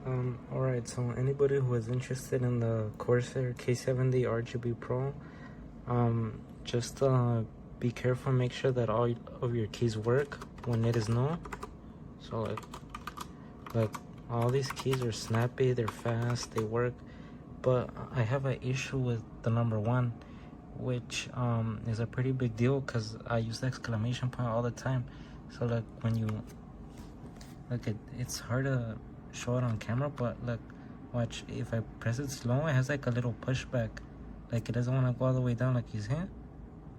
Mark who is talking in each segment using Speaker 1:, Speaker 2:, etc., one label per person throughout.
Speaker 1: Alright, so anybody who is interested in the Corsair K70 RGB Pro, just be careful, make sure that all of your keys work when it is new. So like all these keys are snappy, they're fast, they work, but I have an issue with the number one, which is a pretty big deal because I use the exclamation point all the time. So like when you it's hard to show it on camera, but look, watch, if I press it slow, it has like a little pushback, like it doesn't want to go all the way down. Like, you see it?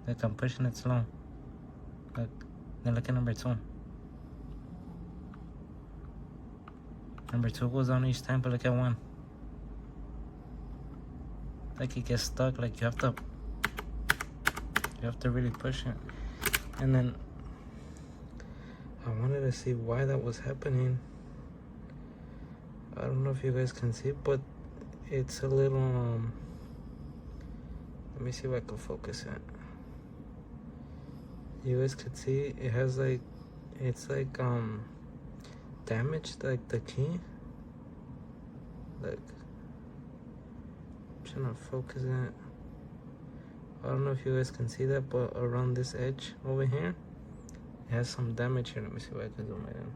Speaker 1: Like I'm pushing it slow. Look, then look at number two. Number two goes down each time, but look at one, like it gets stuck. Like you have to really push it. And then I wanted to see why that was happening. I don't know if you guys can see, but it's a little let me see if I can focus it. You guys could see it has like, it's like damaged, like the key. Like, I'm trying to focus it. I don't know if you guys can see that, but around this edge over here, it has some damage here. Let me see if I can zoom it in.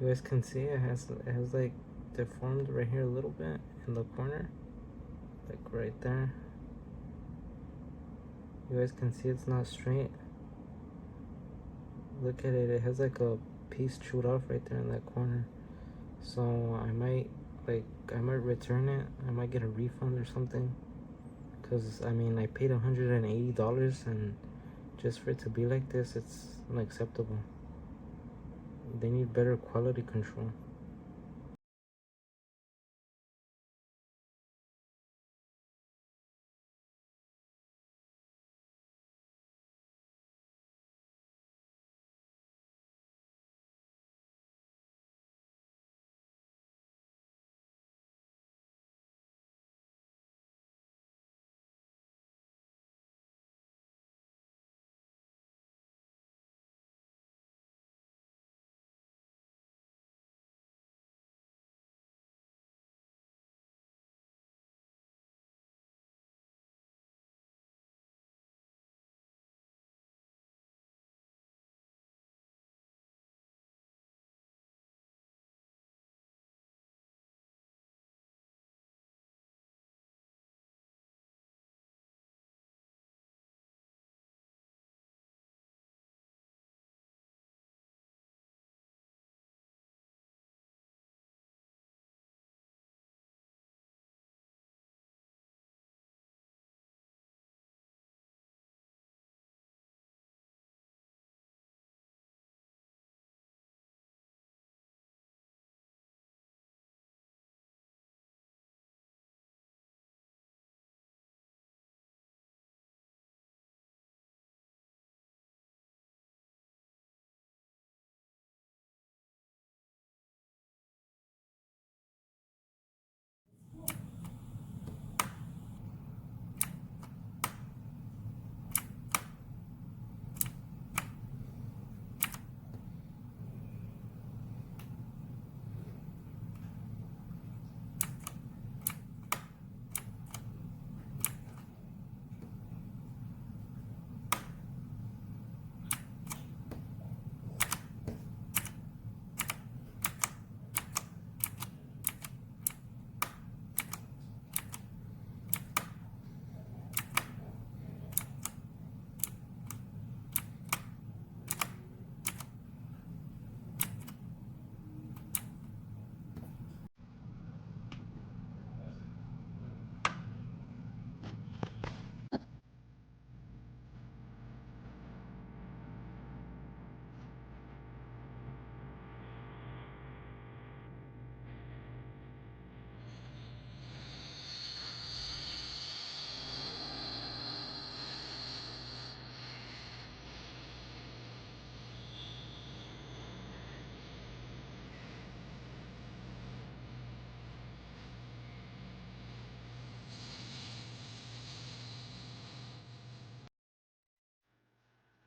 Speaker 1: You guys can see it has like deformed right here a little bit in the corner, like right there. You guys can see it's not straight. Look at it, it has like a piece chewed off right there in that corner. So I might return it. I might get a refund or something, because I mean I paid $180, and just for it to be like this, it's unacceptable. They need better quality control.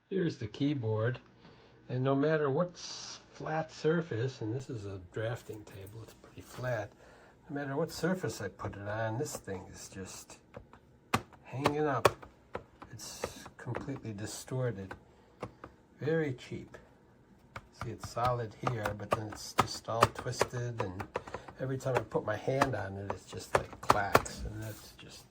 Speaker 1: Here's the keyboard.
Speaker 2: And no matter what flat surface, and this is a drafting table, it's pretty flat. No matter what surface I put it on, this thing is just hanging up. It's completely distorted. Very cheap. See, it's solid here, but then it's just all twisted, and every time I put my hand on it, it's just like clacks, and that's just